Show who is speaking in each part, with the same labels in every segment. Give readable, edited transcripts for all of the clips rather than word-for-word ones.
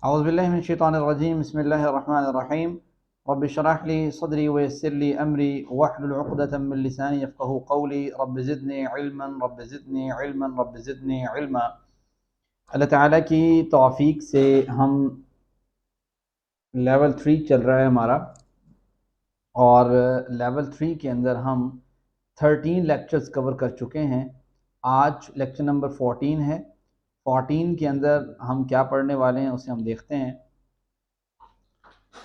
Speaker 1: اعوذ باللہ من الشیطان الرجیم بسم اللہ الرحمن الرحیم رب اشرح لی صدری ویسر لی امری واحلل عقدۃ من لسانی یفقہوا قولی رب زدنی علما رب زدنی علما رب زدنی علما۔ اللہ تعالیٰ کی توفیق سے ہم لیول 3 چل رہا ہے ہمارا، اور لیول 3 کے اندر ہم 13 لیکچرز کور کر چکے ہیں۔ آج لیکچر نمبر 14 ہے۔ 14 کے اندر ہم کیا پڑھنے والے ہیں اسے ہم دیکھتے ہیں۔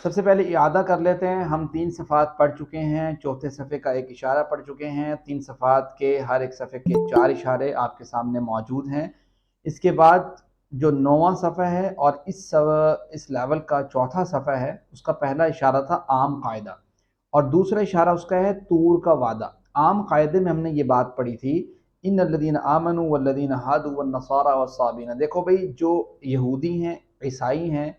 Speaker 1: سب سے پہلے اعادہ کر لیتے ہیں، ہم 3 صفحات پڑھ چکے ہیں، چوتھے صفحے کا ایک اشارہ پڑھ چکے ہیں، 3 صفحات کے ہر ایک صفحے کے 4 اشارے آپ کے سامنے موجود ہیں۔ اس کے بعد جو 9واں صفحہ ہے اور اس لیول کا چوتھا صفحہ ہے، اس کا پہلا اشارہ تھا عام قاعدہ، اور دوسرا اشارہ اس کا ہے طور کا وعدہ۔ عام قاعدے میں ہم نے یہ بات پڑھی تھی، ان الذین آمنوا والذین ہادوا والنصارى والصابین۔ دیکھو بھئی، جو یہودی ہیں، عیسائی ہیں،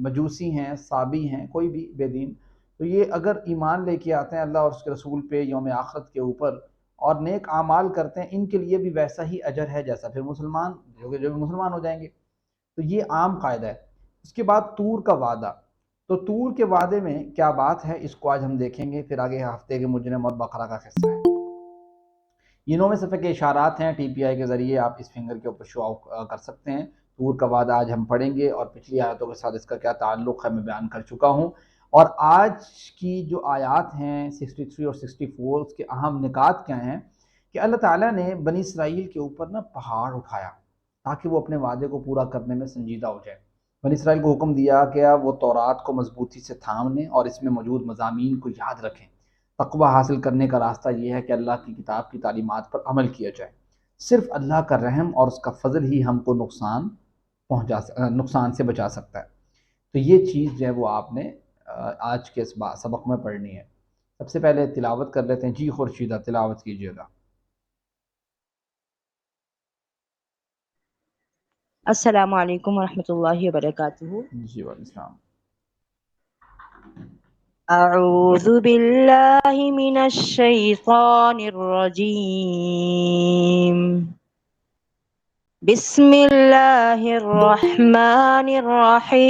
Speaker 1: مجوسی ہیں، صابی ہیں، کوئی بھی بے دین، تو یہ اگر ایمان لے کے آتے ہیں اللہ اور اس کے رسول پہ، یوم آخرت کے اوپر، اور نیک اعمال کرتے ہیں، ان کے لیے بھی ویسا ہی اجر ہے جیسا پھر مسلمان جو بھی مسلمان ہو جائیں گے۔ تو یہ عام قاعدہ ہے۔ اس کے بعد طور کا وعدہ، تو طور کے وعدے میں کیا بات ہے اس کو آج ہم دیکھیں گے، پھر آگے ہفتے کے مجرم اور بقرہ کا قصہ ہے۔ یہ 9ویں صفحے کے اشارات ہیں، ٹی پی آئی کے ذریعے آپ اس فنگر کے اوپر شو کر سکتے ہیں۔ طور کا وعدہ آج ہم پڑھیں گے، اور پچھلی آیتوں کے ساتھ اس کا کیا تعلق ہے میں بیان کر چکا ہوں۔ اور آج کی جو آیات ہیں 63 اور 64، اس کے اہم نکات کیا ہیں کہ اللہ تعالیٰ نے بنی اسرائیل کے اوپر پہاڑ اٹھایا تاکہ وہ اپنے وعدے کو پورا کرنے میں سنجیدہ ہو جائے۔ بنی اسرائیل کو حکم دیا کہ وہ تورات کو مضبوطی سے تھام لیں اور اس میں موجود مضامین کو یاد رکھیں۔ تقوی حاصل کرنے کا راستہ یہ ہے کہ اللہ کی کتاب کی تعلیمات پر عمل کیا جائے۔ صرف اللہ کا رحم اور اس کا فضل ہی ہم کو نقصان سے بچا سکتا ہے۔ تو یہ چیز جو ہے وہ آپ نے آج کے سبق میں پڑھنی ہے۔ سب سے پہلے تلاوت کر لیتے ہیں۔ جی خورشیدہ تلاوت کیجیے گا۔
Speaker 2: السلام علیکم ورحمۃ اللہ وبرکاتہ۔
Speaker 1: جی وعلیکم السلام۔
Speaker 2: اعوذ باللہ من الشیطان الرجیم، بسم اللہ الرحمن الرحیم۔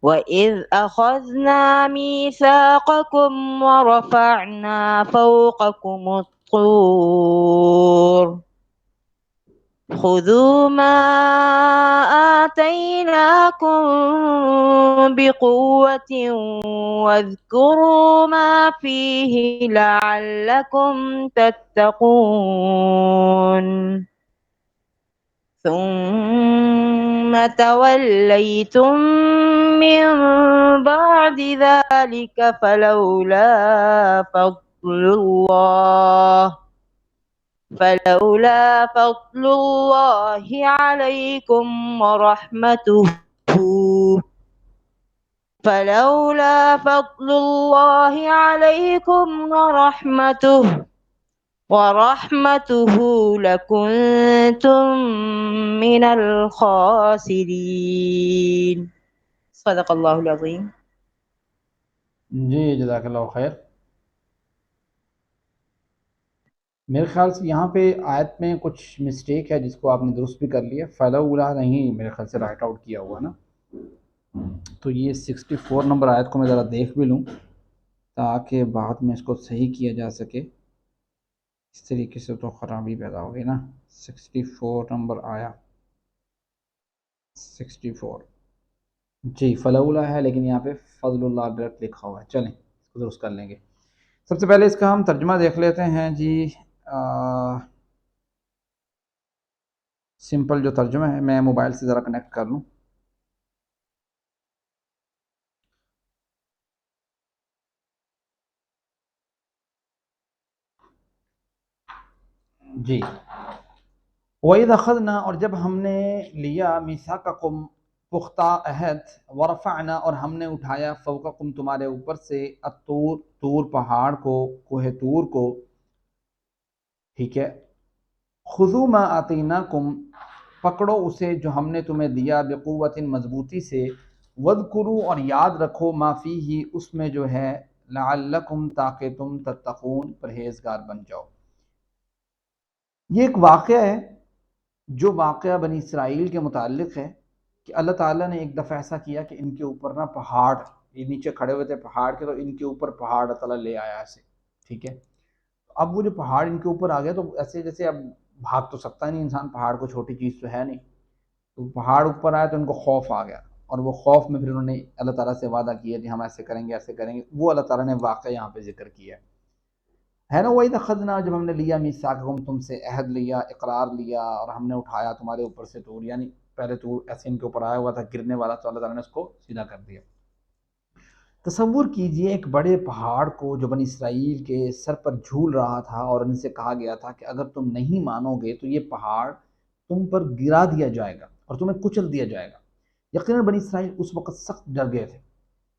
Speaker 2: وَإِذْ أَخَذْنَا مِيثَاقَكُمْ وَرَفَعْنَا فَوْقَكُمُ الطُّورَ خُذُوا مَا آتَيْنَاكُمْ بِقُوَّةٍ وَاذْكُرُوا مَا فِيهِ لَعَلَّكُمْ تَتَّقُونَ ثُمَّ تَوَلَّيْتُمْ مِنْ بَعْدِ ذَلِكَ فَلَوْلَا فضل الله عليكم ورحمته لكنتم من الخاسرين۔ صدق اللہ العظیم۔
Speaker 1: جی جزاک اللہ خیر۔ میرے خیال سے یہاں پہ آیت میں کچھ مسٹیک ہے جس کو آپ نے درست بھی کر لیا۔ فلولا نہیں، میرے خیال سے رائٹ آؤٹ کیا ہوا نا۔ تو یہ 64 نمبر آیت کو میں ذرا دیکھ بھی لوں تاکہ بعد میں اس کو صحیح کیا جا سکے۔ اس طریقے سے تو خرابی پیدا ہوگی نا۔ 64 نمبر آیا 64، جی فلولا ہے لیکن یہاں پہ فضل اللہ ڈائریکٹ لکھا ہوا ہے۔ چلیں اس کو درست کر لیں گے۔ سب سے پہلے اس کا ہم ترجمہ دیکھ لیتے ہیں جی۔ سمپل جو ترجمہ ہے، میں موبائل سے ذرا کنیکٹ کر لوں۔ جی وَإِذْ أَخَذْنَا، اور جب ہم نے لیا، مِيثَاقَكُمْ پختہ عہد، وَرَفَعْنَا اور ہم نے اٹھایا، فوقکم تمہارے اوپر سے، الطور طور پہاڑ کو، کوہ طور کو، ٹھیک ہے۔ خُذُوا مَا آتَيْنَاكُمْ پکڑو اسے جو ہم نے تمہیں دیا، بقوت مضبوطی سے، وَاذْكُرُوا اور یاد رکھو، ما فیہ اس میں جو ہے، لعلکم تاکہ تم تتقون پرہیزگار بن جاؤ۔ یہ ایک واقعہ ہے جو واقعہ بنی اسرائیل کے متعلق ہے کہ اللہ تعالیٰ نے ایک دفعہ ایسا کیا کہ ان کے اوپر نا پہاڑ، یہ نیچے کھڑے ہوئے تھے پہاڑ کے، تو ان کے اوپر پہاڑ اللہ تعالیٰ لے آیا ایسے، ٹھیک ہے۔ اب وہ جو پہاڑ ان کے اوپر آ گیا تو ایسے جیسے اب بھاگ تو سکتا نہیں انسان، پہاڑ کو چھوٹی چیز تو ہے نہیں، تو پہاڑ اوپر آیا تو ان کو خوف آ گیا، اور وہ خوف میں پھر انہوں نے اللہ تعالیٰ سے وعدہ کیا کہ ہم ایسے کریں گے ایسے کریں گے، وہ اللہ تعالیٰ نے واقعہ یہاں پہ ذکر کیا ہے نا۔ وَإِذْ أَخَذْنَا، جب ہم نے لیا میثاقکم، تم سے عہد لیا، اقرار لیا، اور ہم نے اٹھایا تمہارے اوپر سے طور، یعنی پہلے طور ایسے ان کے اوپر آیا ہوا تھا گرنے والا، تو اللہ تعالیٰ نے اس کو سیدھا کر دیا۔ تصور کیجئے ایک بڑے پہاڑ کو جو بنی اسرائیل کے سر پر جھول رہا تھا، اور ان سے کہا گیا تھا کہ اگر تم نہیں مانو گے تو یہ پہاڑ تم پر گرا دیا جائے گا اور تمہیں کچل دیا جائے گا۔ یقیناً بنی اسرائیل اس وقت سخت ڈر گئے تھے۔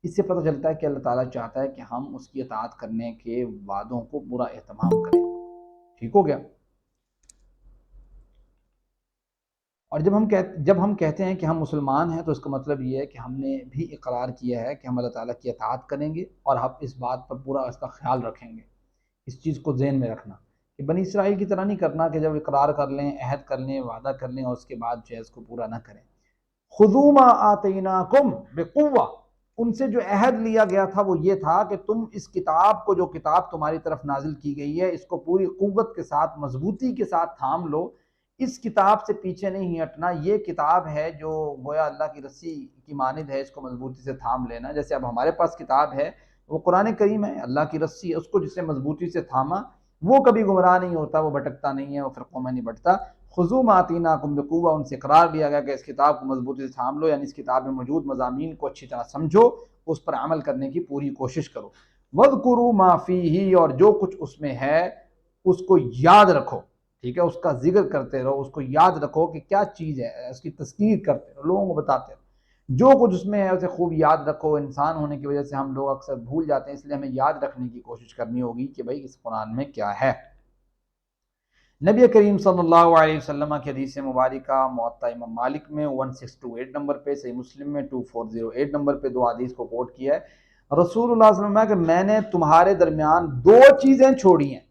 Speaker 1: اس سے پتہ چلتا ہے کہ اللہ تعالیٰ چاہتا ہے کہ ہم اس کی اطاعت کرنے کے وعدوں کو پورا اہتمام کریں، ٹھیک ہو گیا۔ اور جب ہم کہتے ہیں کہ ہم مسلمان ہیں تو اس کا مطلب یہ ہے کہ ہم نے بھی اقرار کیا ہے کہ ہم اللہ تعالیٰ کی اطاعت کریں گے، اور ہم اس بات پر پورا اس کا خیال رکھیں گے۔ اس چیز کو ذہن میں رکھنا کہ بنی اسرائیل کی طرح نہیں کرنا کہ جب اقرار کر لیں، عہد کر لیں، وعدہ کر لیں، اور اس کے بعد جو ہے اس کو پورا نہ کریں۔ خذوا ما آتیناکم بقوہ، ان سے جو عہد لیا گیا تھا وہ یہ تھا کہ تم اس کتاب کو، جو کتاب تمہاری طرف نازل کی گئی ہے، اس کو پوری قوت کے ساتھ، مضبوطی کے ساتھ تھام لو، اس کتاب سے پیچھے نہیں ہٹنا۔ یہ کتاب ہے جو گویا اللہ کی رسی کی مانند ہے، اس کو مضبوطی سے تھام لینا۔ جیسے اب ہمارے پاس کتاب ہے وہ قرآن کریم ہے، اللہ کی رسی ہے، اس کو جسے مضبوطی سے تھاما وہ کبھی گمراہ نہیں ہوتا، وہ بھٹکتا نہیں ہے، وہ فرقوں میں نہیں بٹتا۔ خذوا ما آتیناکم بقوہ، ان سے قرار دیا گیا کہ اس کتاب کو مضبوطی سے تھام لو، یعنی اس کتاب میں موجود مضامین کو اچھی طرح سمجھو، اس پر عمل کرنے کی پوری کوشش کرو۔ وَاذْكُرُوا مَا فِيهِ، اور جو کچھ اس میں ہے اس کو یاد رکھو، ٹھیک ہے، اس کا ذکر کرتے رہو، اس کو یاد رکھو کہ کیا چیز ہے، اس کی تذکیر کرتے رہو، لوگوں کو بتاتے رہو، جو کچھ اس میں ہے اسے خوب یاد رکھو۔ انسان ہونے کی وجہ سے ہم لوگ اکثر بھول جاتے ہیں، اس لیے ہمیں یاد رکھنے کی کوشش کرنی ہوگی کہ بھئی اس قرآن میں کیا ہے۔ نبی کریم صلی اللہ علیہ وسلم کی حدیث مبارکہ موطا امام مالک میں 1628 نمبر پہ، صحیح مسلم میں 2408 نمبر پہ دو حدیث کو کوٹ کیا ہے۔ رسول اللہ صلی اللہ علیہ وسلم کہ میں نے تمہارے درمیان دو چیزیں چھوڑی ہیں،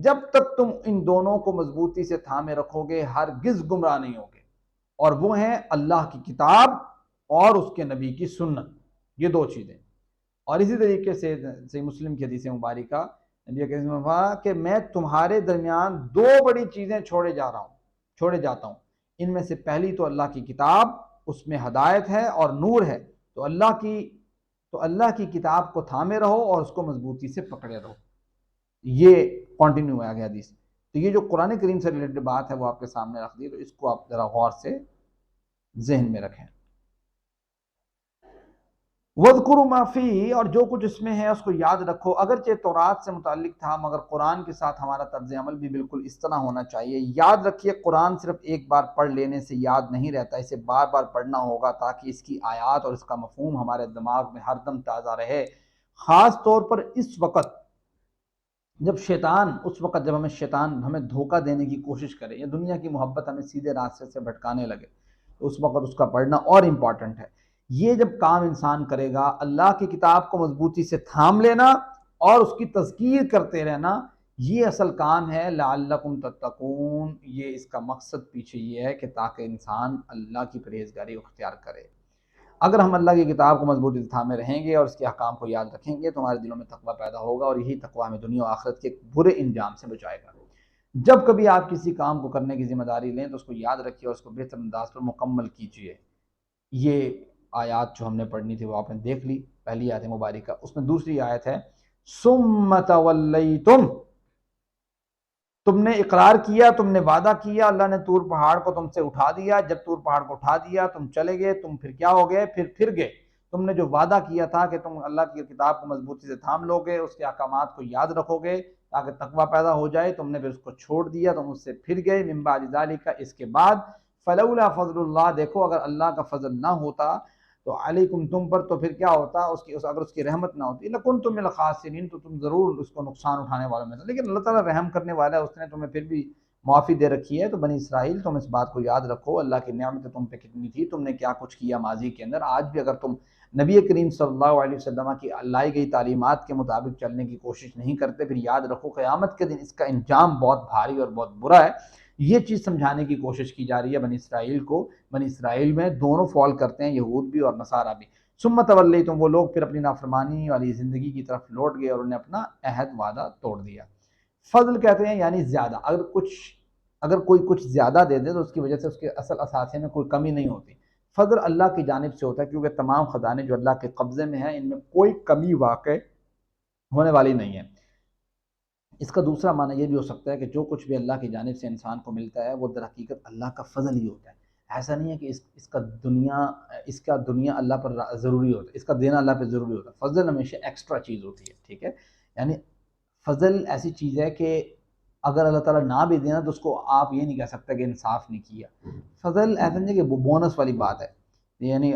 Speaker 1: جب تک تم ان دونوں کو مضبوطی سے تھامے رکھو گے ہرگز گمراہ نہیں ہوگے، اور وہ ہیں اللہ کی کتاب اور اس کے نبی کی سنت، یہ دو چیزیں۔ اور اسی طریقے سے صحیح مسلم کی حدیث مبارکہ نبی کریم نے کہا کہ میں تمہارے درمیان دو بڑی چیزیں چھوڑے جاتا ہوں، ان میں سے پہلی تو اللہ کی کتاب، اس میں ہدایت ہے اور نور ہے، تو اللہ کی کتاب کو تھامے رہو اور اس کو مضبوطی سے پکڑے رہو۔ یہ کنٹینیو ہے آگے حدیث۔ تو یہ جو قرآن کریم سے ریلیٹڈ بات ہے وہ آپ کے سامنے رکھ دی، تو اس کو آپ ذرا غور سے ذہن میں رکھیں۔ وَاذْكُرُوا مَا فِيهِ، اور جو کچھ اس میں ہے اس کو یاد رکھو۔ اگرچہ تورات سے متعلق تھا مگر قرآن کے ساتھ ہمارا طرز عمل بھی بالکل اس طرح ہونا چاہیے۔ یاد رکھیے قرآن صرف ایک بار پڑھ لینے سے یاد نہیں رہتا، اسے بار بار پڑھنا ہوگا تاکہ اس کی آیات اور اس کا مفہوم ہمارے دماغ میں ہر دم تازہ رہے۔ خاص طور پر اس وقت جب ہمیں شیطان ہمیں دھوکہ دینے کی کوشش کرے، یا دنیا کی محبت ہمیں سیدھے راستے سے بھٹکانے لگے، تو اس وقت اس کا پڑھنا اور امپورٹنٹ ہے۔ یہ جب کام انسان کرے گا، اللہ کی کتاب کو مضبوطی سے تھام لینا اور اس کی تذکیر کرتے رہنا، یہ اصل کام ہے۔ لعلکم تتقون، یہ اس کا مقصد پیچھے یہ ہے کہ تاکہ انسان اللہ کی پرہیزگاری اختیار کرے۔ اگر ہم اللہ کی کتاب کو مضبوطی سے تھامے رہیں گے اور اس کے احکام کو یاد رکھیں گے تو ہمارے دلوں میں تقویٰ پیدا ہوگا، اور یہی تقویٰ ہمیں دنیا و آخرت کے برے انجام سے بچائے گا۔ جب کبھی آپ کسی کام کو کرنے کی ذمہ داری لیں تو اس کو یاد رکھیے اور اس کو بہتر انداز پر مکمل کیجیے۔ یہ آیات جو ہم نے پڑھنی تھی وہ آپ نے دیکھ لی، پہلی آیت مبارکہ، اس میں دوسری آیت ہے ثم تولیتم، تم نے اقرار کیا، تم نے وعدہ کیا، اللہ نے طور پہاڑ کو تم سے اٹھا دیا، جب طور پہاڑ کو اٹھا دیا تم چلے گئے، تم پھر کیا ہو گئے، پھر گئے۔ تم نے جو وعدہ کیا تھا کہ تم اللہ کی کتاب کو مضبوطی سے تھام لو گے، اس کے احکامات کو یاد رکھو گے تاکہ تقویٰ پیدا ہو جائے، تم نے پھر اس کو چھوڑ دیا، تم اس سے پھر گئے۔ من بعد ذالک، اس کے بعد فلولا فضل اللہ، دیکھو اگر اللہ کا فضل نہ ہوتا تو علیکم، تم پر، تو پھر کیا ہوتا، اگر اس کی رحمت نہ ہوتی، لکنتم من الخاسرین، تو تم ضرور اس کو نقصان اٹھانے والوں میں تھے۔ لیکن اللہ تعالیٰ رحم کرنے والا ہے، اس نے تمہیں پھر بھی معافی دے رکھی ہے۔ تو بنی اسرائیل تم اس بات کو یاد رکھو، اللہ کی نعمت تم پہ کتنی تھی، تم نے کیا کچھ کیا ماضی کے اندر۔ آج بھی اگر تم نبی کریم صلی اللہ علیہ وسلم کی لائی گئی تعلیمات کے مطابق چلنے کی کوشش نہیں کرتے، پھر یاد رکھو قیامت کے دن اس کا انجام بہت بھاری اور بہت برا ہے۔ یہ چیز سمجھانے کی کوشش کی جا رہی ہے بنی اسرائیل کو. بنی اسرائیل میں دونوں فال کرتے ہیں، یہود بھی اور نصارہ بھی. ثم تولیتم، وہ لوگ پھر اپنی نافرمانی والی زندگی کی طرف لوٹ گئے اور انہوں نے اپنا عہد وعدہ توڑ دیا. فضل کہتے ہیں یعنی زیادہ، اگر کوئی کچھ زیادہ دے دے تو اس کی وجہ سے اس کے اصل اثاثے میں کوئی کمی نہیں ہوتی. فضل اللہ کی جانب سے ہوتا ہے، کیونکہ تمام خزانے جو اللہ کے قبضے میں ہیں ان میں کوئی کمی واقع ہونے والی نہیں ہے. اس کا دوسرا معنی یہ بھی ہو سکتا ہے کہ جو کچھ بھی اللہ کی جانب سے انسان کو ملتا ہے وہ در حقیقت اللہ کا فضل ہی ہوتا ہے. ایسا نہیں ہے کہ اس کا دنیا اللہ پر ضروری ہوتا ہے، اس کا دینا اللہ پہ ضروری ہوتا ہے. فضل ہمیشہ ایکسٹرا چیز ہوتی ہے، ٹھیک ہے. یعنی فضل ایسی چیز ہے کہ اگر اللہ تعالیٰ نہ بھی دینا تو اس کو آپ یہ نہیں کہہ سکتے کہ انصاف نہیں کیا. فضل ایسا نہیں کہ وہ بونس والی بات ہے، یعنی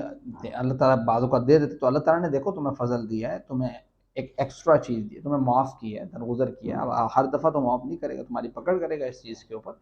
Speaker 1: اللہ تعالیٰ بعضوں کا دے دیتے تو اللہ تعالیٰ نے دیکھو تمہیں فضل دیا ہے، تمہیں ایک ایکسٹرا چیز دی ہے، تمہیں معاف کیا ہے، درگزر کیا ہے. ہر دفعہ تو معاف نہیں کرے گا، تمہاری پکڑ کرے گا اس چیز کے اوپر.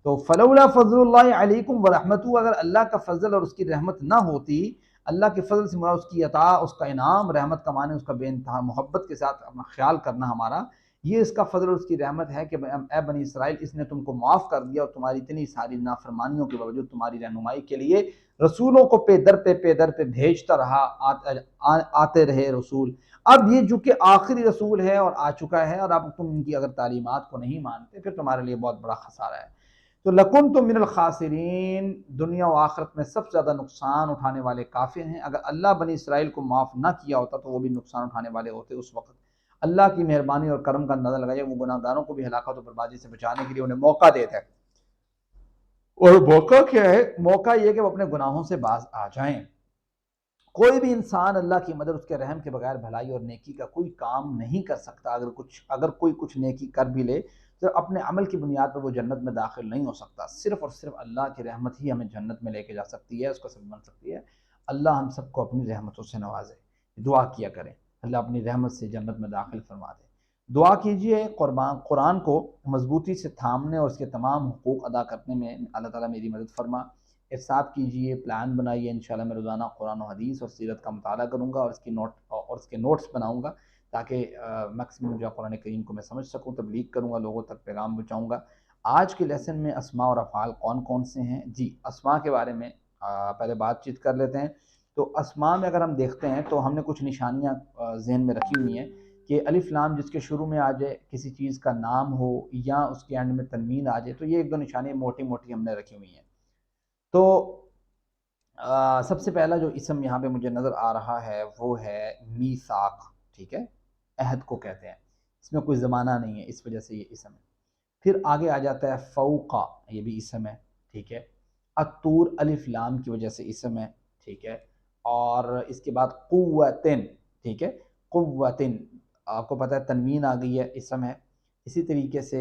Speaker 1: تو فلولا فضل اللہ علیکم ورحمتہ، اگر اللہ کا فضل اور اس کی رحمت نہ ہوتی، اللہ کے فضل سے مراد اس کی عطا، اس کا انعام، رحمت کا معنی اس کا بے انتہا محبت کے ساتھ اپنا خیال کرنا ہمارا، یہ اس کا فضل اور اس کی رحمت ہے کہ اے بنی اسرائیل اس نے تم کو معاف کر دیا اور تمہاری اتنی ساری نافرمانیوں کے باوجود تمہاری رہنمائی کے لیے رسولوں کو پہ در پہ بھیجتا رہا، آتے رہے رسول. اب یہ جو کہ آخری رسول ہے اور آ چکا ہے، اور اب تم ان کی اگر تعلیمات کو نہیں مانتے پھر تمہارے لیے بہت بڑا خسارہ ہے. تو لَكُنْتُم مِّنَ الْخَاسِرِينَ، دنیا و آخرت میں سب سے زیادہ نقصان اٹھانے والے کافر ہیں. اگر اللہ بنی اسرائیل کو معاف نہ کیا ہوتا تو وہ بھی نقصان اٹھانے والے ہوتے اس وقت. اللہ کی مہربانی اور کرم کا اندازہ لگائیے، وہ گناہ گاروں کو بھی ہلاکت و بربادی سے بچانے کے لیے انہیں موقع دیتا ہے. اور موقع کیا ہے؟ موقع یہ کہ وہ اپنے گناہوں سے باز آ جائیں. کوئی بھی انسان اللہ کی مدد، اس کے رحم کے بغیر بھلائی اور نیکی کا کوئی کام نہیں کر سکتا. اگر کوئی کچھ نیکی کر بھی لے تو اپنے عمل کی بنیاد پر وہ جنت میں داخل نہیں ہو سکتا. صرف اور صرف اللہ کی رحمت ہی ہمیں جنت میں لے کے جا سکتی ہے، اس کا سبب بن سکتی ہے. اللہ ہم سب کو اپنی رحمتوں سے نوازے. دعا کیا کریں اللہ اپنی رحمت سے جنت میں داخل فرما دے. دعا کیجئے قرآن کو مضبوطی سے تھامنے اور اس کے تمام حقوق ادا کرنے میں اللہ تعالیٰ میری مدد فرما. احساب کیجئے، پلان بنائیے. انشاءاللہ میں روزانہ قرآن و حدیث اور سیرت کا مطالعہ کروں گا اور اس کے نوٹس بناؤں گا تاکہ میکسیمم جو قرآن کریم کو میں سمجھ سکوں، تبلیغ کروں گا، لوگوں تک پیغام پہنچاؤں گا. آج کے لیسن میں اسماء اور افعال کون کون سے ہیں؟ جی، اسماء کے بارے میں پہلے بات چیت کر لیتے ہیں. تو اسماء میں اگر ہم دیکھتے ہیں تو ہم نے کچھ نشانیاں ذہن میں رکھی ہوئی ہیں کہ الف لام جس کے شروع میں آ جائے، کسی چیز کا نام ہو یا اس کے اینڈ میں تنوین آ جائے، تو یہ ایک دو نشانیاں موٹی موٹی ہم نے رکھی ہوئی ہیں. تو سب سے پہلا جو اسم یہاں پہ مجھے نظر آ رہا ہے وہ ہے میثاق، ٹھیک ہے، عہد کو کہتے ہیں. اس میں کوئی زمانہ نہیں ہے، اس وجہ سے یہ اسم ہے. پھر آگے آ جاتا ہے فوقا، یہ بھی اسم ہے، ٹھیک ہے. الطور الف لام کی وجہ سے اسم ہے، ٹھیک ہے. اور اس کے بعد قوتن، ٹھیک ہے، قوتن آپ کو پتہ ہے تنوین آ گئی ہے، اسم ہے. اسی طریقے سے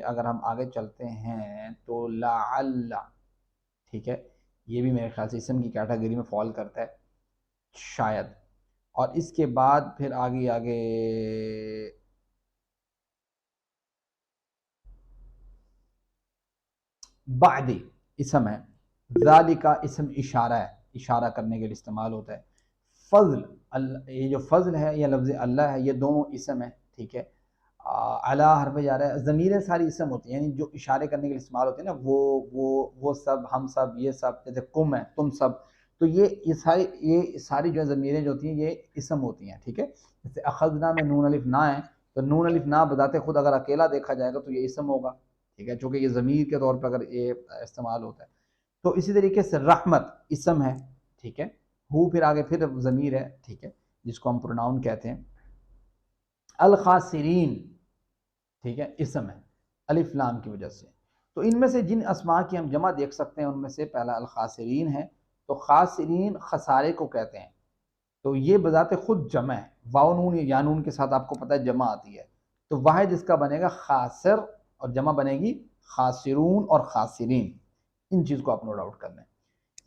Speaker 1: اگر ہم آگے چلتے ہیں تو لعل، ٹھیک ہے، یہ بھی میرے خیال سے اسم کی کیٹیگری میں فال کرتا ہے، شاید. اور اس کے بعد پھر آگے بعد اسم ہے. ذالکا اسم اشارہ ہے، اشارہ کرنے کے لیے استعمال ہوتا ہے. فضل، یہ جو فضل ہے یا لفظ اللہ ہے، یہ دونوں اسم ہے، ٹھیک ہے. اعلیٰ حرف جا رہا ہے. ضمیریں ساری اسم ہوتی ہیں، یعنی جو اشارے کرنے کے لیے استعمال ہوتے ہیں نا، وہ سب، ہم سب، یہ سب، جیسے کم ہے، تم سب، تو یہ ساری جو ضمیریں جو ہوتی ہیں یہ اسم ہوتی ہیں، ٹھیک ہے. جیسے اخذنا میں نون الف نا ہے، تو نون الف نا بذات خود اگر اکیلا دیکھا جائے گا تو یہ اسم ہوگا، ٹھیک ہے، چونکہ یہ ضمیر کے طور پر اگر یہ استعمال ہوتا ہے. تو اسی طریقے سے رحمت اسم ہے، ٹھیک ہے. ہو پھر آگے پھر ضمیر ہے، ٹھیک ہے، جس کو ہم پروناؤن کہتے ہیں. الخاسرین، ٹھیک ہے، اسم ہے الف لام کی وجہ سے. تو ان میں سے جن اسماء کی ہم جمع دیکھ سکتے ہیں ان میں سے پہلا الخاسرین ہے. تو خاسرین خسارے کو کہتے ہیں. تو یہ بذات خود جمع ہے، واو نون یا نون کے ساتھ آپ کو پتہ ہے جمع آتی ہے. تو واحد اس کا بنے گا خاسر اور جمع بنے گی خاسرون اور خاسرین. ان چیز کو آپ نوٹ آؤٹ کر لیں.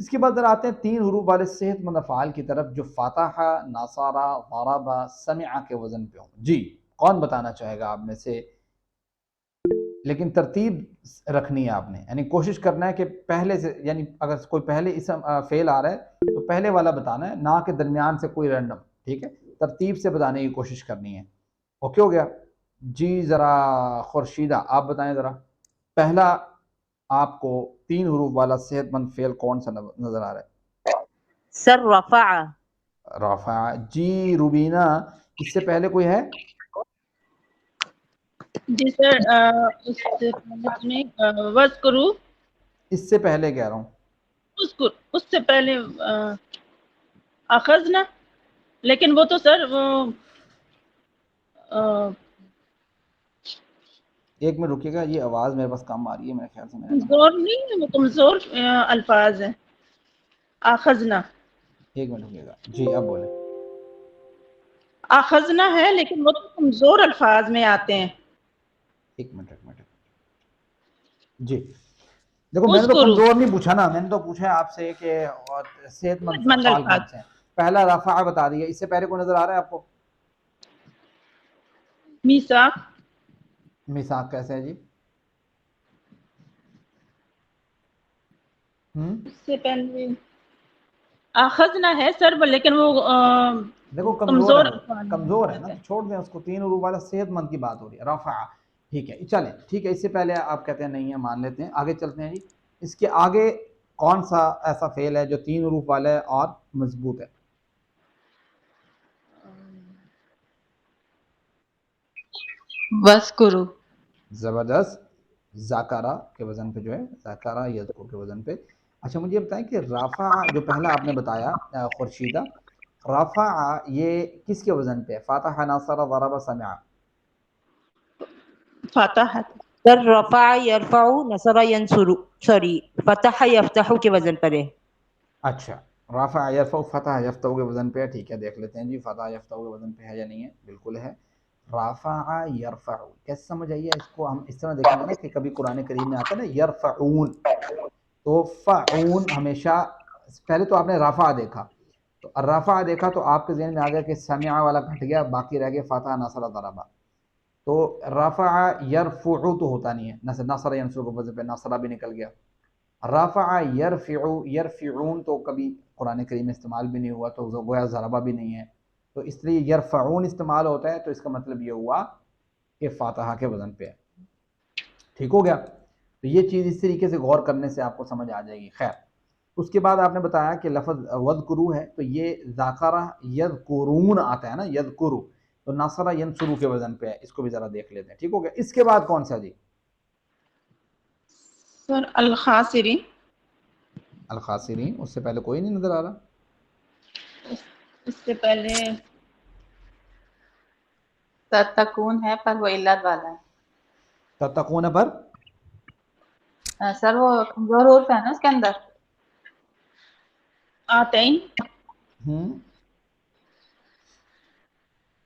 Speaker 1: اس کے بعد ذرا آتے ہیں 3 حروف والے صحت مند افعال کی طرف جو فاتحہ، ناصارہ، ضربہ، سمع کے وزن پہ ہوں. جی، کون بتانا چاہے گا آپ میں سے؟ لیکن ترتیب رکھنی ہے آپ نے، یعنی کوشش کرنا ہے کہ پہلے سے، یعنی اگر کوئی پہلے اسم فعل آ رہا ہے تو پہلے والا بتانا ہے، نہ کہ درمیان سے کوئی رینڈم، ٹھیک ہے. ترتیب سے بتانے کی کوشش کرنی ہے. اوکے ہو گیا؟ جی ذرا خورشیدہ آپ بتائیں ذرا. پہلا آپ کو 3 حروف والا صحت مند فعل کون سا نظر آ رہا ہے؟
Speaker 2: سر رفع.
Speaker 1: رفع. جی روبینہ، اس سے پہلے کوئی ہے؟
Speaker 3: جی سر، اس سے پہلے وذکروا،
Speaker 1: اس سے پہلے کہہ رہا ہوں.
Speaker 3: اس سے پہلے اخذنا، لیکن وہ تو سر وہ
Speaker 1: ایک منٹ رکیے گا، یہ آواز میرے پاس کم آ رہی ہے میرے خیال سے.
Speaker 3: کمزور نہیں ہے، وہ کمزور الفاظ ہیں. اخذنا،
Speaker 1: ایک منٹ رکیے گا. جی اب بولیں.
Speaker 3: اخذنا ہے لیکن وہ تو کمزور الفاظ میں آتے ہیں.
Speaker 1: ایک منٹ. جی دیکھو، میں نے تو کمزور نہیں پوچھا نا، میں نے تو پوچھا آپ سے کہ صحت مند افعال کون سے ہیں. پہلا رفع بتا دیا، اس سے پہلے کوئی نظر آ رہا ہے آپ کو؟
Speaker 3: میثاق.
Speaker 1: میثاق کیسے ہے جی؟
Speaker 3: اس سے پہلے اخذنا ہے سر، لیکن وہ
Speaker 1: دیکھو کمزور ہے نا، تو چھوڑ دیں اس کو. 3 حروف والا صحت مند کی بات ہو رہی ہے. رفع، ٹھیک ہے چلیں، ٹھیک ہے. اس سے پہلے آپ کہتے ہیں نہیں ہے، مان لیتے ہیں. آگے چلتے ہیں جی. اس کے آگے کون سا ایسا فعل ہے جو 3 حروف والا ہے اور مضبوط ہے؟
Speaker 4: وَاذْكُرُوا.
Speaker 1: زبردست. ذاکرہ کے وزن پہ جو ہے، ذاکرہ یذکر کے وزن پہ. اچھا مجھے بتائیں کہ رفع جو پہلا آپ نے بتایا خورشیدہ، رفع یہ کس کے وزن پہ ہے؟ فتح، نصر، ضرب، سمع.
Speaker 3: فتح.
Speaker 2: سر رفع یرفع، نصر ینصر، سوری فتح یفتح کے وزن پر ہے.
Speaker 1: اچھا، رفع یرفع فتح یفتح کے وزن پہ ہے. ٹھیک ہے دیکھ لیتے ہیں جی فتح یفتح کے وزن پہ ہے یا نہیں ہے. بالکل ہے. رفع یرفع کیسے سمجھ آئیے؟ اس کو ہم اس طرح دیکھیں گے نا کہ کبھی قرآن کریم میں آتا ہے نا یرفعون، تو فعون ہمیشہ پہلے تو آپ نے رفع دیکھا، تو رفع دیکھا تو آپ کے ذہن میں آ گیا کہ سمع والا گھٹ گیا، باقی رہ گیا فتح، نصر، ضرب. تو رفع یرفع تو ہوتا نہیں ہے، نصر ینصر کے وزن پہ نصر بھی نکل گیا. رفع یرفع یرفعون تو کبھی قرآن کریم میں استعمال بھی نہیں ہوا، تو گویا ضربہ بھی نہیں ہے. تو اس لیے یرفعون استعمال ہوتا ہے، تو اس کا مطلب یہ ہوا کہ فاتحہ کے وزن پہ ہے. ٹھیک ہو گیا. تو یہ چیز اس طریقے سے غور کرنے سے آپ کو سمجھ آ جائے گی. خیر، اس کے بعد آپ نے بتایا کہ لفظ وذکروا ہے، تو یہ ذاکرہ یذکرون آتا ہے نا، یذکروا، تو نصر ینصر کے وزن پہ ہے. اس کو بھی ذرا دیکھ لیتے ہیں. ٹھیک ہو گیا. اس کے بعد کون سا جی؟
Speaker 3: سر الخاسرین.
Speaker 1: الخاسرین. اس سے پہلے کوئی نہیں نظر آ رہا.
Speaker 3: اس سے پہلے
Speaker 4: تتقون ہے پر وہ علت والا ہے.
Speaker 1: تتقون پر
Speaker 4: سر وہ کمزور حروف ہے نا اس کے اندر.
Speaker 3: آتین.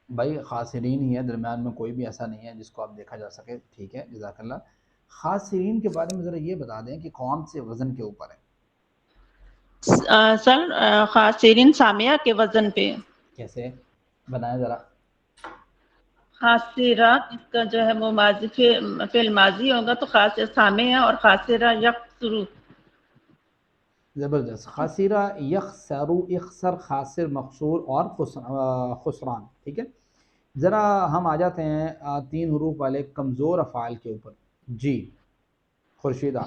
Speaker 1: بھائی خاسرین ہی ہے، درمیان میں کوئی بھی ایسا نہیں ہے جس کو آپ دیکھا جا سکے. ٹھیک ہے جزاک اللہ. خاسرین کے بارے میں ذرا یہ بتا دیں کہ کون سے وزن کے اوپر ہے؟
Speaker 3: سر خاسرین سامیہ کے وزن پہ.
Speaker 1: کیسے بنائیں ذرا؟
Speaker 3: خاسرہ اس کا جو ہے وہ ماضی فعل ماضی ہوگا تو خاسر سامیہ، اور خاسرہ یخسرو.
Speaker 1: زبردست. خاسرہ یخسر، اخسر، خاسر، مخسور اور خسران. ٹھیک ہے. ذرا ہم آ جاتے ہیں 3 حروف والے کمزور افعال کے اوپر. جی خورشیدہ.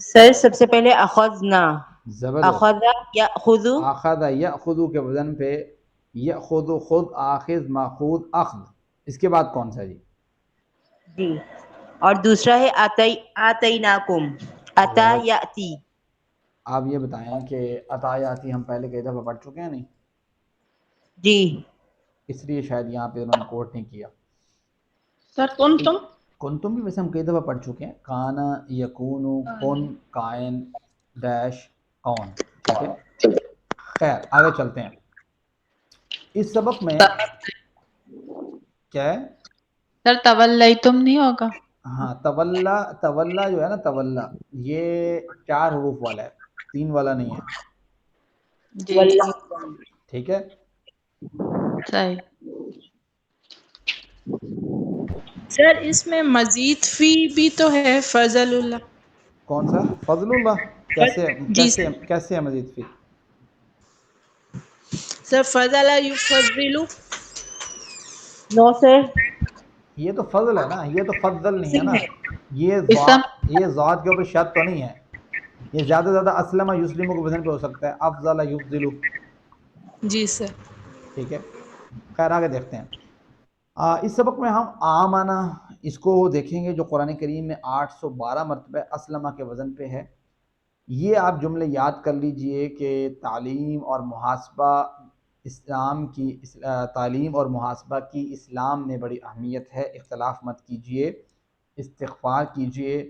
Speaker 2: سر سب سے پہلے اخذنا.
Speaker 1: زبردست.
Speaker 2: اخذ یاخذ.
Speaker 1: اخذ یاخذ کے وزن پہ یاخذ، خود، آخذ، ماخوذ، اخذ. اس کے بعد کون سا جی؟
Speaker 2: جی، اور دوسرا ہے آتیناکم، اتا یاتی.
Speaker 1: آپ یہ بتائیں کہ عطا یاتی ہم پہلے کئی دفعہ پڑھ چکے ہیں نہیں؟
Speaker 2: جی
Speaker 1: اس لیے شاید یہاں پہ انہوں نے کوٹ نہیں کیا.
Speaker 3: سر کنتم.
Speaker 1: کنتم بھی ویسے ہم کئی دفعہ پڑھ چکے ہیں. کانا، یکون، کن، کائن، ڈیش، کون. ٹھیک ہے. خیر آگے چلتے ہیں. اس سبق میں کیا ہے؟
Speaker 4: سر تولیتم نہیں ہوگا؟
Speaker 1: ہاں تولا جو ہے نا، تولا یہ 4 حروف والا ہے، 3 والا نہیں ہے.
Speaker 4: جی
Speaker 1: ٹھیک ہے.
Speaker 4: صحیح.
Speaker 5: سر اس میں مزید فی بھی تو ہے، فضل اللہ.
Speaker 1: کون سا فضل اللہ؟
Speaker 5: جی سر.
Speaker 1: کیسے ہے مزید فی؟
Speaker 5: سر فضل یفضل.
Speaker 2: نو سر.
Speaker 1: یہ تو فضل ہے نا، یہ تو فضل نہیں ہے نا. یہ
Speaker 4: اسم
Speaker 1: ذات کے اوپر شرط تو نہیں ہے، یہ زیادہ سے زیادہ اسلم یسلم کے وزن پہ ہو سکتا ہے، افضل یفضل.
Speaker 5: جی سر.
Speaker 1: ٹھیک ہے، خیر آگے دیکھتے ہیں. اس سبق میں ہم آمنہ اس کو دیکھیں گے جو قرآن کریم میں 812 مرتبہ اسلمہ کے وزن پہ ہے. یہ آپ جملے یاد کر لیجئے کہ تعلیم اور محاسبہ تعلیم اور محاسبہ کی اسلام میں بڑی اہمیت ہے. اختلاف مت کیجئے، استغفار کیجئے،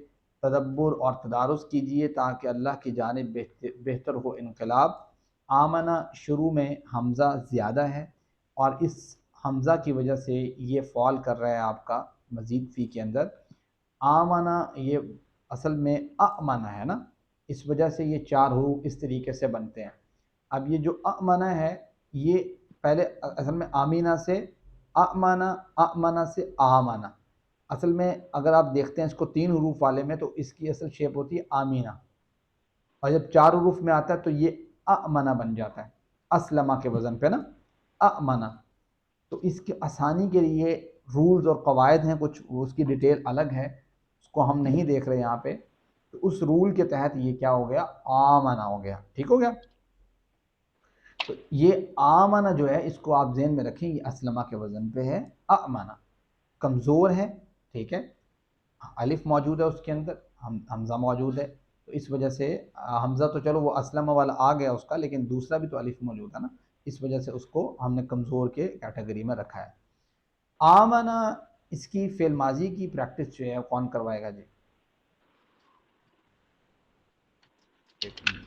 Speaker 1: تدبر اور تدارس کیجئے تاکہ اللہ کی جانب بہتر ہو انقلاب. آمنہ شروع میں حمزہ زیادہ ہے اور اس حمزہ کی وجہ سے یہ فال کر رہا ہے آپ کا مزید فی کے اندر. آمنہ یہ اصل میں اَمنہ ہے نا، اس وجہ سے یہ 4 حروف اس طریقے سے بنتے ہیں. اب یہ جو اَمنہ ہے یہ پہلے اصل میں آمینہ سے اَمنہ، اَمنہ سے آمنہ. اصل میں اگر آپ دیکھتے ہیں اس کو 3 حروف والے میں تو اس کی اصل شیپ ہوتی ہے آمینہ، اور جب 4 حروف میں آتا ہے تو یہ اَمنہ بن جاتا ہے اسلمہ کے وزن پہ نا، اَمنہ. تو اس کی آسانی کے لیے رولز اور قواعد ہیں کچھ، اس کی ڈیٹیل الگ ہے، اس کو ہم نہیں دیکھ رہے یہاں پہ. تو اس رول کے تحت یہ کیا ہو گیا، آمنہ ہو گیا. ٹھیک ہو گیا؟ تو یہ آمنہ جو ہے اس کو آپ ذہن میں رکھیں، یہ اسلمہ کے وزن پہ ہے اَمنہ. کمزور ہے، ٹھیک ہے، الف موجود ہے اس کے اندر، حمزہ موجود ہے، تو اس وجہ سے حمزہ تو چلو وہ اسلمہ والا آ گیا اس کا، لیکن دوسرا بھی تو الف موجود ہے نا، اس وجہ سے اس کو ہم نے کمزور کے کیٹیگری میں رکھا ہے. آمنہ اس کی فعل ماضی کی پریکٹس جو ہے کون کروائے گا جی؟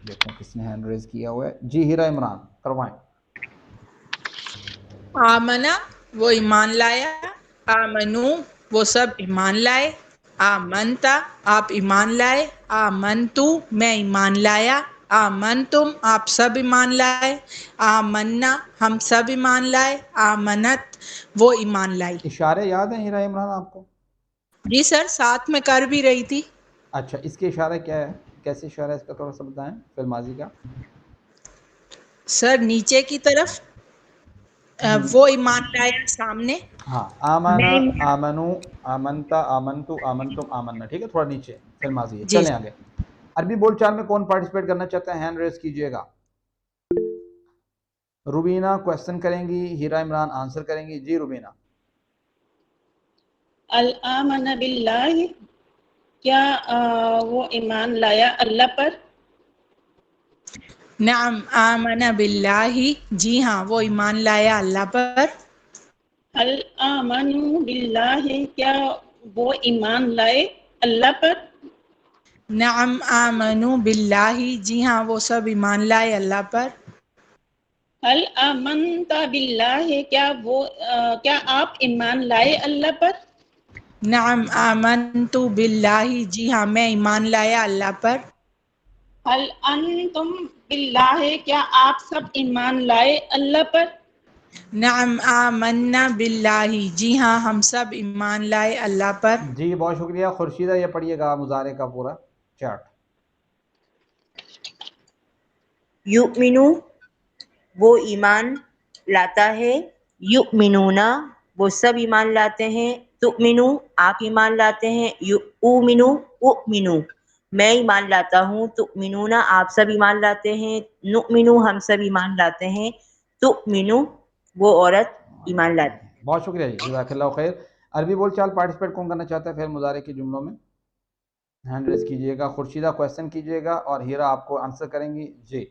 Speaker 1: دیکھیں کس نے ہینڈ ریز کیا ہوا ہے. جی ہیرا عمران کروائیں.
Speaker 5: آمنہ وہ ایمان لایا، آمنو وہ سب ایمان لائے، آمنتا آپ ایمان لائے، آمنتو میں ایمان لایا، آمنتم آپ سب ایمان لائے، آمنا ہم سب ایمان لائے، آمنت وہ ایمان لائی.
Speaker 1: اشارے یاد ہیں ہیرا عمران آپ کو؟
Speaker 5: جی سر، ساتھ میں کر بھی رہی تھی.
Speaker 1: اچھا، اس کے اشارہ کیا ہے، کیسے اشارہ ہے اس کا، تھوڑا سا بتائیں فعل ماضی کا.
Speaker 5: سر نیچے کی طرف وہ ایمان لایا سامنے،
Speaker 1: ہاں،
Speaker 5: میں
Speaker 1: آمنا،
Speaker 5: ایمان.
Speaker 1: آمنو، آمنتا، آمنتو، آمنتم، آمنا. ٹھیک ہے، تھوڑا نیچے فعل ماضی ہے.
Speaker 5: جی
Speaker 1: چلیں آگے. عربی بول چال میں کون پارٹیسپیٹ کرنا چاہتا ہے، ہینڈ ریز کیجئے گا. روبینہ کویسچن کریں گی، ہیرا عمران آنسر کریں گی. جی روبینہ.
Speaker 3: الآمن باللہ کیا وہ ایمان لایا اللہ پر؟
Speaker 5: نعم آمن باللہ جی ہاں وہ ایمان لایا اللہ پر.
Speaker 3: الآمن باللہ کیا وہ ایمان لائے اللہ پر؟
Speaker 5: نعم آمنو باللہ جی ہاں وہ سب ایمان لائے اللہ پر.
Speaker 3: هل آمنت باللہ کیا آپ ایمان لائے اللہ پر؟
Speaker 5: نعم آمنت باللہ جی ہاں میں ایمان لایا اللہ پر.
Speaker 3: هل انتم باللہ کیا آپ سب ایمان لائے اللہ پر؟
Speaker 5: نعم آمنا باللہ جی ہاں ہم سب ایمان لائے اللہ پر.
Speaker 1: جی بہت شکریہ. خورشیدہ یہ پڑھیے گا مضارع کا پورا چارٹ.
Speaker 2: یؤمنو وہ ایمان لاتا ہے، یؤمنون وہ سب ایمان لاتے ہیں، تؤمنو آپ ایمان لاتے ہیں، یؤمنو اؤمنو میں ایمان لاتا ہوں، تؤمنون آپ سب ایمان لاتے ہیں، نؤمنو ہم سب ایمان لاتے ہیں، تؤمنو وہ عورت ایمان لاتی ہے.
Speaker 1: بہت شکریہ جی، جزاک اللہ خیر. عربی بول چال پارٹیسپیٹ کون کرنا چاہتا ہے فعل مضارع کے جملوں میں؟ ہینڈ ریز کیجئے گا. خورشیدہ کویسچن کیجئے گا اور ہیرا آپ کو آنسر کریں گی. جی.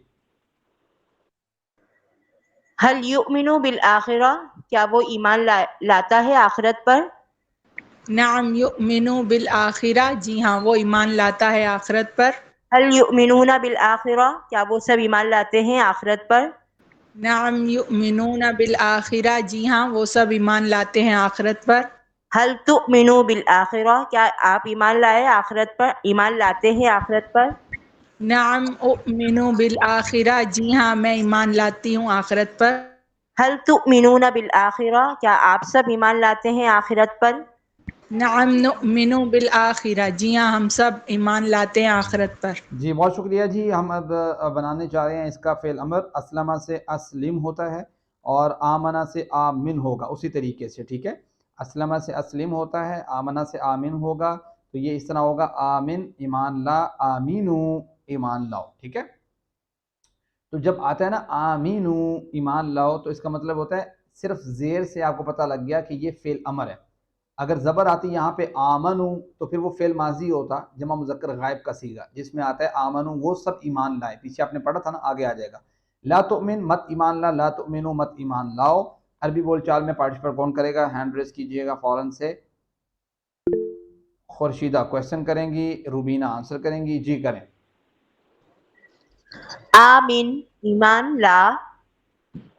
Speaker 2: حل یؤمنو بالآخرہ کیا وہ ایمان لاتا ہے آخرت پر؟
Speaker 5: نعم یؤمنو بالآخرہ جی ہاں وہ ایمان لاتا ہے آخرت پر.
Speaker 2: حل یؤمنون بالآخرہ کیا وہ سب ایمان لاتے ہیں آخرت پر؟
Speaker 5: نعم یؤمنون بالآخرہ جی ہاں وہ سب ایمان لاتے ہیں آخرت پر.
Speaker 2: حل تؤمنو بالآخرہ کیا آپ ایمان لائے آخرت پر، ایمان لاتے ہیں آخرت پر؟
Speaker 5: نعم اؤمن بالآخرہ جی ہاں میں ایمان لاتی ہوں آخرت پر.
Speaker 2: حل تؤمنون بالآخرہ کیا آپ سب ایمان لاتے ہیں آخرت پر؟
Speaker 5: نعم نؤمن بالآخرہ جی ہاں ہم سب ایمان لاتے ہیں آخرت پر.
Speaker 1: جی بہت شکریہ جی. ہم اب بنانے چاہ رہے ہیں اس کا فعل امر. اسلمہ سے اسلم ہوتا ہے اور آمنہ سے آمن ہوگا اسی طریقے سے. ٹھیک ہے، اسلمہ سے اسلم ہوتا ہے، آمنہ سے آمن ہوگا. تو یہ اس طرح ہوگا آمن ایمان لا، آمینو ایمان لاؤ، ٹھیک ہے. تو جب آتا ہے نا آمینو ایمان لاؤ تو اس کا مطلب ہوتا ہے صرف زیر سے آپ کو پتہ لگ گیا کہ یہ فعل امر ہے. اگر زبر آتی یہاں پہ آمنو تو پھر وہ فعل ماضی ہوتا، جمع مذکر غائب کا صیغہ جس میں آتا ہے آمنو، وہ سب ایمان لائے. پیچھے آپ نے پڑھا تھا نا، آگے آ جائے گا. لا تؤمن مت ایمان لا، لا تؤمنو مت ایمان لاؤ. عربی بول چال میں پارٹیسپیٹ کون کرے گا؟ ہینڈ ریز کیجئے گا فوراً سے. خورشیدہ کویسچن کریں گی، روبینہ آنسر کریں گی. جی کریں.
Speaker 2: آمن ایمان لا،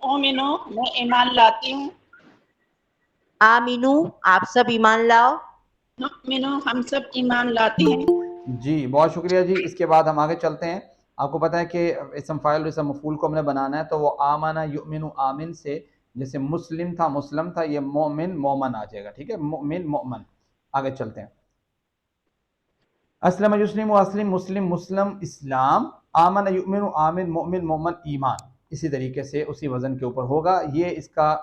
Speaker 3: اومنو میں ایمان لاتی ہوں،
Speaker 2: آمینو آپ سب ایمان لاؤ،
Speaker 3: نؤمنو ہم سب ایمان لاتے ہیں.
Speaker 1: جی بہت شکریہ جی. اس کے بعد ہم آگے چلتے ہیں. آپ کو پتہ ہے کہ اسم فاعل اور اسم مفعول کو ہم نے بنانا ہے، تو وہ آمنہ یؤمنو آمن سے، جیسے مسلم تھا مسلم تھا، یہ مومن مومن آ جائے گا، ٹھیک ہے، مؤمن مؤمن. آگے چلتے ہیں. اسلم یسلم اسلم مسلم مسلم اسلام، آمن یؤمن آمن مؤمن مومن ایمان. اسی طریقے سے اسی وزن کے اوپر ہوگا. یہ اس کا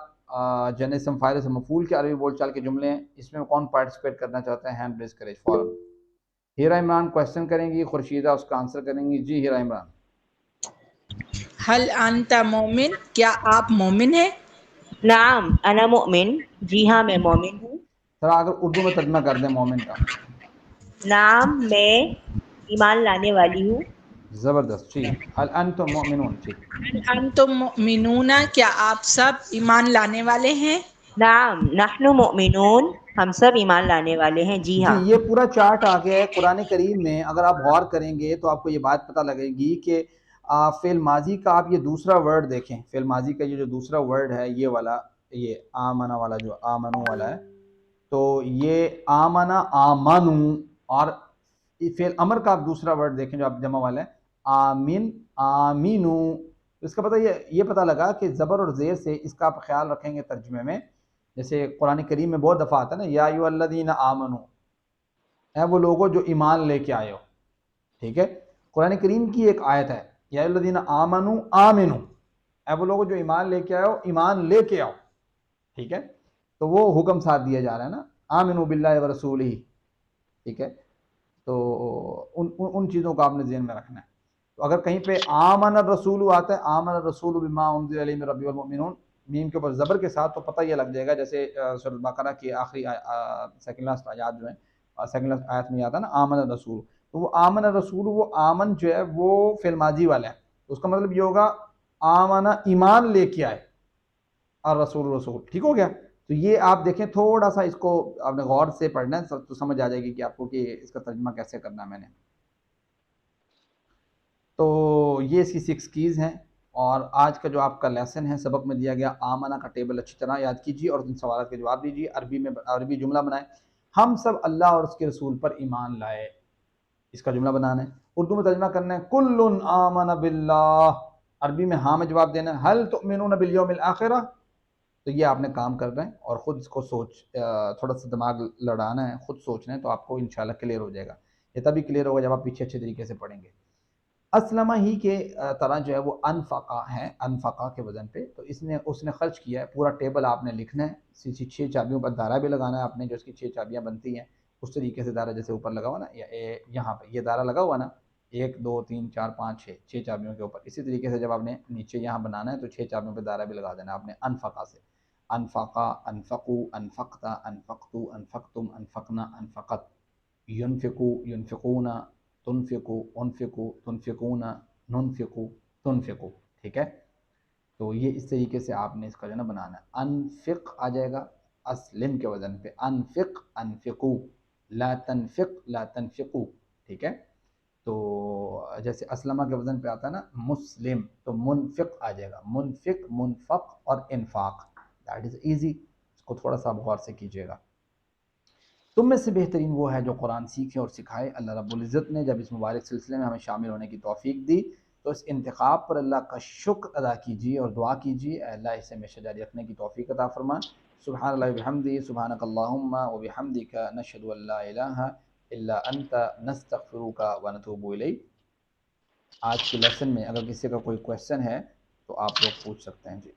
Speaker 1: جن اسم فاعل اسم مفعول کے عربی بول چال کے جملے ہیں. اس میں کون پارٹیسپیٹ کرنا چاہتا ہے؟ ہینڈ ریز کرے فوراً. ہیرا عمران کویسچن کریں گی، خورشیدہ اس کا آنسر کریں گی. جی ہیرا عمران.
Speaker 5: حل انت مومن، کیا آپ مومن ہیں؟
Speaker 2: نعم انا مؤمن، جی ہاں میں مومن ہوں.
Speaker 1: ذرا اگر اردو میں ترجمہ کر دیں مومن کا.
Speaker 2: نعم میں ایمان لانے والی ہوں.
Speaker 1: زبردست، ٹھیک. حل انتم مؤمنون، ٹھیک.
Speaker 5: حل انتم مؤمنون، کیا آپ سب ایمان لانے والے ہیں؟
Speaker 2: نعم نحن مؤمنون، ہم سب ایمان لانے والے ہیں. جی
Speaker 1: جی
Speaker 2: ہاں.
Speaker 1: یہ پورا چارٹ آ گیا ہے قرآن کریم میں. اگر آپ غور کریں گے تو آپ کو یہ بات پتہ لگے گی کہ فعل ماضی کا آپ یہ دوسرا ورڈ دیکھیں. فعل ماضی کا یہ جو دوسرا ورڈ ہے، یہ والا، یہ آمنہ والا جو آمنو والا ہے، تو یہ آمنہ آمنو. اور فعل امر کا آپ دوسرا ورڈ دیکھیں جو آپ جمع والا ہے، آمین آمینو. اس کا یہ پتہ لگا کہ زبر اور زیر سے اس کا آپ خیال رکھیں گے ترجمے میں. جیسے قرآن کریم میں بہت دفعہ آتا ہے نا، یا ایھا الذین آمنو، اے وہ لوگوں جو ایمان لے کے آئے ہو. ٹھیک ہے، قرآن کریم کی ایک آیت ہے، یا ایھا الذین آمنو آمنو، اے وہ لوگوں جو ایمان لے کے آئے ہو، ایمان لے کے آؤ. ٹھیک ہے، تو وہ حکم ساتھ دیا جا رہا ہے نا، آمنو باللہ ورسولہ. ٹھیک ہے، تو ان چیزوں کو آپ نے ذہن میں رکھنا ہے. تو اگر کہیں پہ آمن الرسول آتا ہے، آمن الرسول بما انزل الیہ من ربہ والمؤمنون، میم کے اوپر زبر کے ساتھ، تو پتہ یہ لگ جائے گا. جیسے سورۃ بقرہ کی آخری سیکنڈ لاسٹ آیات جو ہیں، سیکنڈ لاسٹ آیت میں آتا ہے نا آمن الرسول، تو وہ آمن الرسول، وہ آمن جو ہے وہ فعل ماضی والا ہے. اس کا مطلب یہ ہوگا آمن ایمان لے کے آئے، اور رسول رسول. ٹھیک ہو گیا. تو یہ آپ دیکھیں، تھوڑا سا اس کو آپ نے غور سے پڑھنا ہے تو سمجھ آ جائے گی کہ آپ کو کہ اس کا ترجمہ کیسے کرنا ہے میں نے. تو یہ اس کی 6 کیز ہیں. اور آج کا جو آپ کا لیسن ہے، سبق میں دیا گیا آمنہ کا ٹیبل اچھی طرح یاد کیجیے اور ان سوالات کے جواب دیجیے. عربی جملہ بنائیں، ہم سب اللہ اور اس کے رسول پر ایمان لائے. اس کا جملہ بنانا ہے. اردو میں ترجمہ کرنا ہے، کل آمن باللہ. عربی میں ہاں میں جواب دینا ہے، حل تؤمنون بالیوم الآخرہ. تو یہ آپ نے کام کرنا ہے اور خود اس کو تھوڑا سا دماغ لڑانا ہے، خود سوچنا ہے، تو آپ کو انشاءاللہ کلیئر ہو جائے گا. یہ تبھی کلیئر ہوگا جب آپ پیچھے اچھے طریقے سے پڑھیں گے. اسلمہ ہی کے طرح جو ہے وہ انفقہ ہے، انفقہ کے وزن پہ. تو اس نے خرچ کیا ہے. پورا ٹیبل آپ نے لکھنا ہے. 6 چابیوں پر دائرہ بھی لگانا ہے آپ نے، جو اس کی 6 چابیاں بنتی ہیں اس طریقے سے دائرہ جیسے اوپر لگا ہوا نا، یہاں پہ یہ دائرہ لگا ہوا نا، 1 2 3 4 5 6 چابیوں کے اوپر. اسی طریقے سے جب آپ نے نیچے یہاں بنانا ہے تو 6 چابیوں پہ دائرہ بھی لگا دینا آپ نے انفقہ سے. انفقہ، انفقو، انفقتا، انفقتو، انفقتم، انفقنا، انفقت. ینفقو، ینفقون، تنفقو، انفقو، تنفقون، ننفقو، تنفقو. ٹھیک ہے، تو یہ اس طریقے سے آپ نے اس کا جو ہے نا بنانا ہے. انفق آ جائے گا اسلم کے وزن پہ، انفق، انفقو. لا تنفق، لا تنفقو. ٹھیک ہے، تو جیسے اسلمہ کے وزن پہ آتا ہے نا مسلم، تو منفق آ جائے گا. منفق، منفق اور انفاق. That is easy. اس کو تھوڑا سا غور سے کیجیے گا. تم میں سے بہترین وہ ہے جو قرآن سیکھے اور سکھائے. اللہ رب العزت نے جب اس مبارک سلسلے میں ہمیں شامل ہونے کی توفیق دی تو اس انتخاب پر اللہ کا شکر ادا کیجیے اور دعا کیجیے، اے اللہ اسے ہمیشہ جاری رکھنے کی توفیق عطا فرما. سبحان اللہ وبحمدہ، سبحانک اللہم وبحمدک، نشہد ان لا الہ الا انت، نستغفرک ونتوب الیک. آج کے لیسن میں اگر کسی کا کوئی کویسچن ہے تو آپ لوگ پوچھ سکتے ہیں. جی